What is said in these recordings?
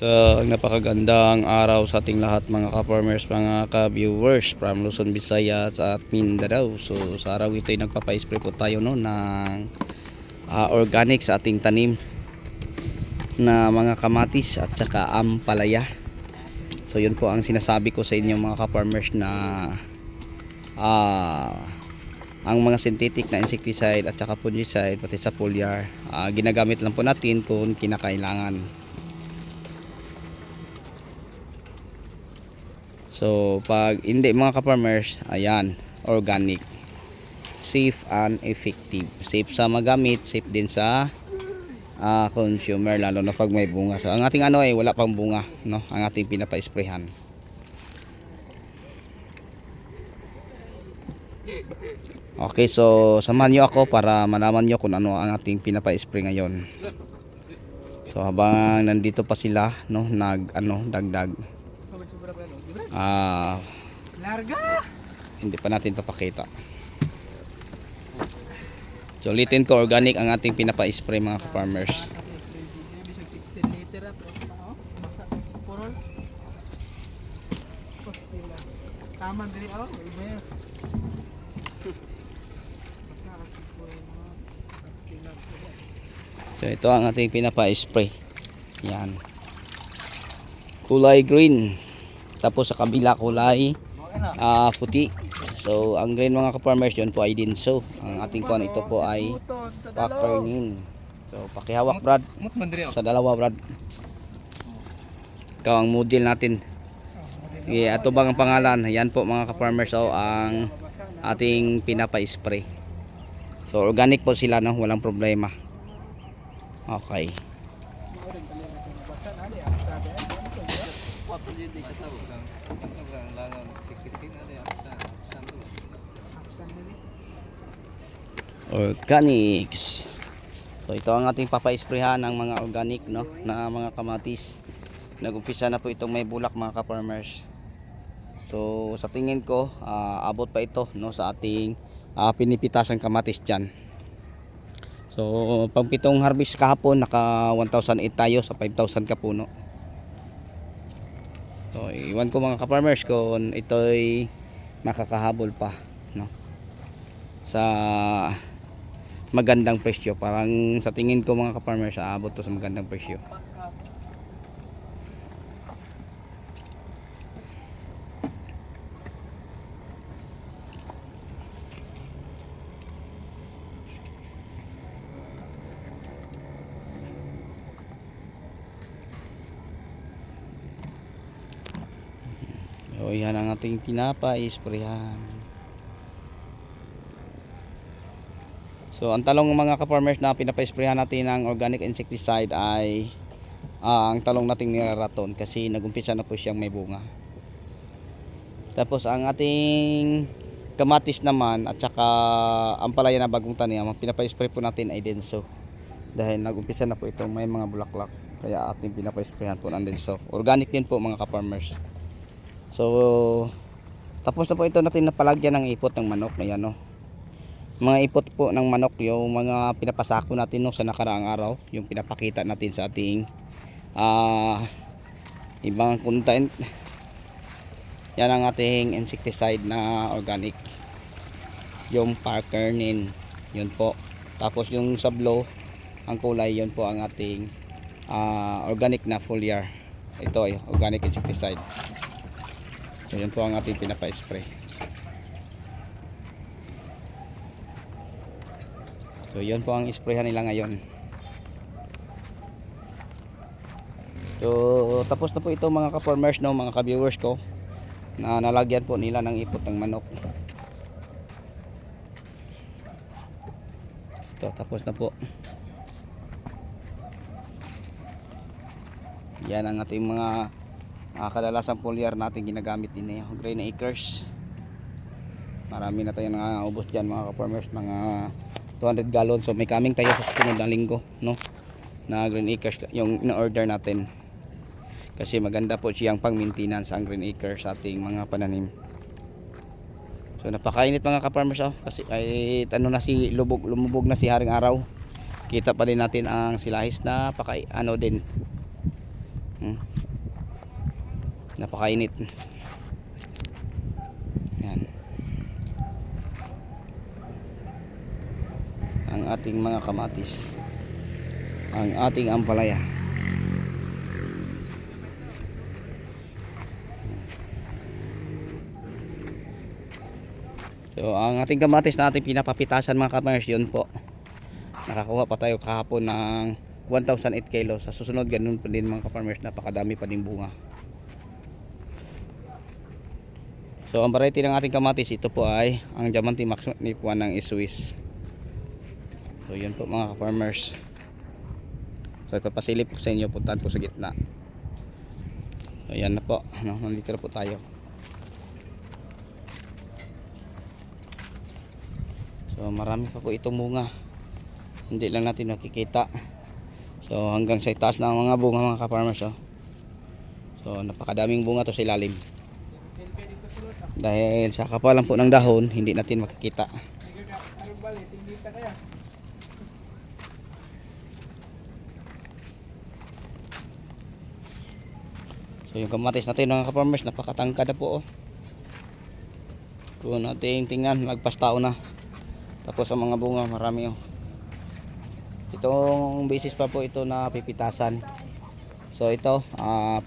So, napakagandang araw sa ating lahat mga ka-farmers, mga ka-viewers from Luzon, Visayas at Mindanao. So, sa araw ito ay nagpapa-spray po tayo no, ng organic sa ating tanim na mga kamatis at saka ampalaya. So, yun po ang sinasabi ko sa inyo mga ka-farmers na ang mga synthetic na insecticide at saka fungicide pati sa foliar, ginagamit lang po natin kung kinakailangan. So pag hindi mga ka-farmers, ayan, organic, safe and effective. Safe sa magamit, safe din sa consumer, lalo na pag may bunga. So ang ating ano ay wala pang bunga, no? Ang ating pinapa-sprayhan. Okay, so samahan niyo ako para malaman niyo kung ano ang ating pinapa-spray ngayon. So habang nandito pa sila, no, dagdag. Larga! Hindi pa natin papakita. So ulitin ko, organic ang ating pinapa-spray mga farmers. Bisag 16 liter at basa purol. Taman diri iba yan. So ito ang ating pinapa-spray. Yan. Kulay green. Tapos sa kabila kulay puti. So ang green mga ka-farmers, yun po ay dinso. Ang ating kuan ito po ay pakernin. So pakihawak Brad sa dalawa Brad. Ikaw ang model natin. Okay, ato bang ang pangalan? Yan po mga ka-farmers, so ang ating pinapa-spray. So organic po sila, no, walang problema. Okay. Organics. So ito ang ating papa-sprayhan ng mga organic, no, na mga kamatis. Nag-umpisa na po itong may bulak mga ka-farmers. So sa tingin ko abot pa ito, no, sa ating pinipitasang kamatis diyan. So pang pitong harvest kahapon naka 1,008 tayo sa 5,000 ka puno. So iwan ko mga ka-farmers kung ito'y makakahabol pa, no, sa magandang presyo. Parang sa tingin ko mga ka-farmers, aabot to sa magandang presyo. So yan ang ating pinapa-sprayhan. So ang talong mga ka-farmers na pinapa-sprayhan natin ng organic insecticide ay ang talong nating nilaraton, kasi nagumpisa na po siyang may bunga. Tapos ang ating kamatis naman at saka ampalaya na bagong tanim, ang pinapa-spray po natin ay denso, dahil nagumpisa na po itong may mga bulaklak, kaya ating pinapa-sprayhan po ng denso. Organic din po mga ka-farmers. So tapos na po ito natin napalagyan ng ipot ng manok na yan, no. Mga ipot po ng manok, yung mga pinapasako natin, no, sa nakaraang araw, yung pinapakita natin sa ating ibang content. Yan ang ating insecticide na organic, yung pakernin, yun po. Tapos yung sablo, ang kulay, yun po ang ating organic na foliar. Ito ay organic insecticide. So yun po ang ating pinapa-spray. So yun po ang sprayhan nila ngayon. So tapos na po ito mga ka-farmers, no, mga ka-viewers ko, na nalagyan po nila ng ipot ng manok. Ito, tapos na po. Yan ang ating mga kadalasang foliar natin ginagamit din, Green Acres. Marami na tayong naubos dyan mga ka-farmers, mga 200 gallon. So may coming tayo sa susunod na linggo, no, na Green Acres yung in-order natin, kasi maganda po siyang pang maintenance ang Green Acres sa ating mga pananim. So napakainit mga ka-farmers, kasi ay lumubog na si Haring Araw. Kita pa din natin ang silahis na din Hmm. Napakainit. Yan. Ang ating mga kamatis. Ang ating ampalaya. So ang ating kamatis na ating pinapapitasan mga ka-farmers, yun po. Nakakuha pa tayo kahapon ng 1,008 kilos. Sa susunod ganun pa din mga ka-farmers, napakadami pa din bunga. So ang variety ng ating kamatis, ito po ay ang Diamante Max Nipuan ng Swiss. So yun po mga ka-farmers. So ipapasilip po sa inyo, puntahan po sa gitna. So yan na po, nandito na po tayo. So marami pa po itong bunga, hindi lang natin nakikita. So hanggang sa itaas na ang mga bunga mga ka-farmers, oh. So napakadaming bunga to sa ilalim. Dahil sa kapalan po ng dahon, hindi natin makikita. So yung kamatis natin mga ka-farmers, napakatangkad na po, oh. Kung natin tingnan, nagpastao na. Tapos ang mga bunga marami, oh. Itong basis pa po ito na pipitasan. So ito,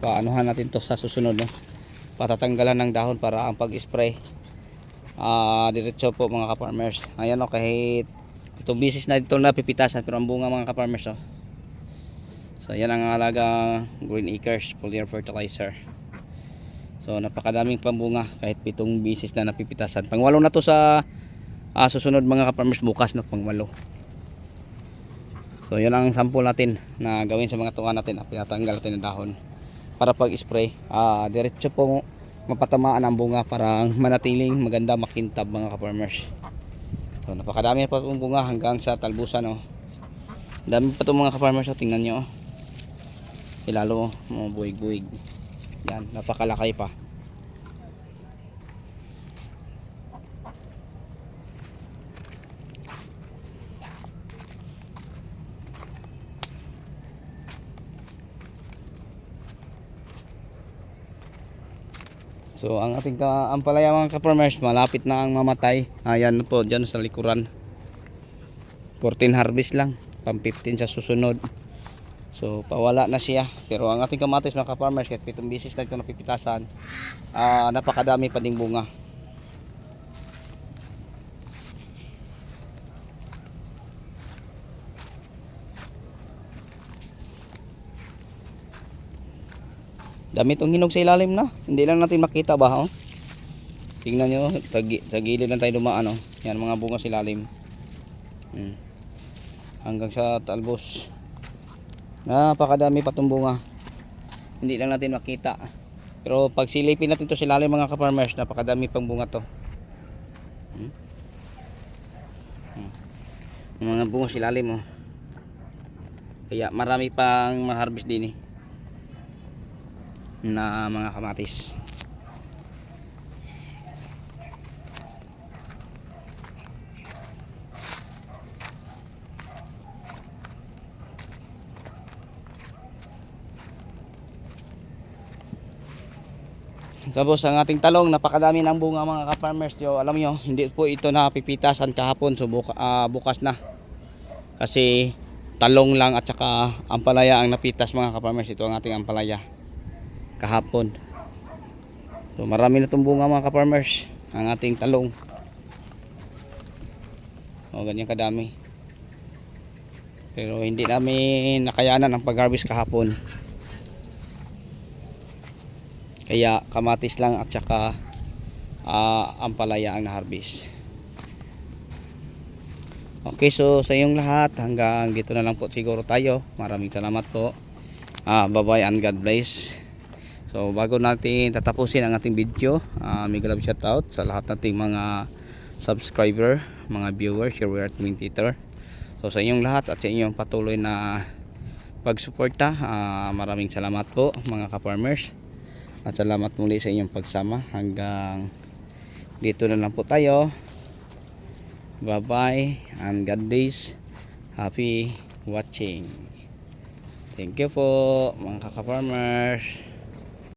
paanuhan natin to sa susunod, no? Patatanggalan ng dahon para ang pag-spray diretso po mga ka-farmers. Ayan, oh, kahit itong basis na ito na pipitasan, pero ang bunga mga ka-farmers, oh. So yan ang alaga Green Acres foliar fertilizer. So napakadaming pambunga kahit pitong basis na napipitasan. Pangwalo na to sa susunod mga ka-farmers, bukas, no, pangwalo. So yan ang sample natin na gawin sa mga tuwa natin. Pinatanggal natin ng dahon para pag spray diretso po mapatamaan ang bunga para manatiling maganda, makintab mga ka-farmers. So napakadami pa itong bunga hanggang sa talbusan, oh. Dami pa itong mga ka-farmers, oh. Tingnan nyo, oh. Ilalo, oh, buig-buig. Yan, napakalaki pa. So ang ating ampalaya mga ka-farmers, malapit na ang mamatay. Ayan po dyan sa likuran. 14 harvest lang, pang 15 sa susunod. So pawala na siya. Pero ang ating kamatis mga ka-farmers, kahit pitong bisis na ito napipitasan, napakadami pa ding bunga. Dami itong hinog sa ilalim na. Hindi lang natin makita ba, oh? Tingnan nyo, sa gilid lang tayo dumaan, oh. Yan mga bunga sa ilalim. Hanggang sa talbos. Napakadami pa itong bunga. Hindi lang natin makita. Pero pag silipin natin ito sa ilalim mga ka-farmers, napakadami pang bunga to. Mga bunga sa ilalim, oh. Kaya marami pang ma-harvest din, na mga kamatis. Tapos ang ating talong, napakadami ng bunga mga ka-farmers. Yo, alam nyo, hindi po ito napipitasan kahapon, so bukas na. Kasi talong lang at saka ampalaya ang napitas mga ka-farmers. Ito ang ating ampalaya kahapon. So marami na itong bunga mga ka-farmers, ang ating talong. O ganyan kadami. Pero hindi namin nakayanan ang pag-harvest kahapon. Kaya kamatis lang at saka ampalaya ang na-harvest. Okay, so sa inyong lahat, hanggang dito na lang po siguro tayo. Maraming salamat po. Bye-bye and God bless. So bago natin tatapusin ang ating video, may love shoutout sa lahat nating mga subscriber, mga viewers, share at commentator. So sa inyong lahat at sa inyong patuloy na pagsuporta, maraming salamat po mga ka-farmers. At salamat muli sa inyong pagsama. Hanggang dito na lang po tayo. Bye bye and God bless. Happy watching. Thank you po mga kaka-farmers.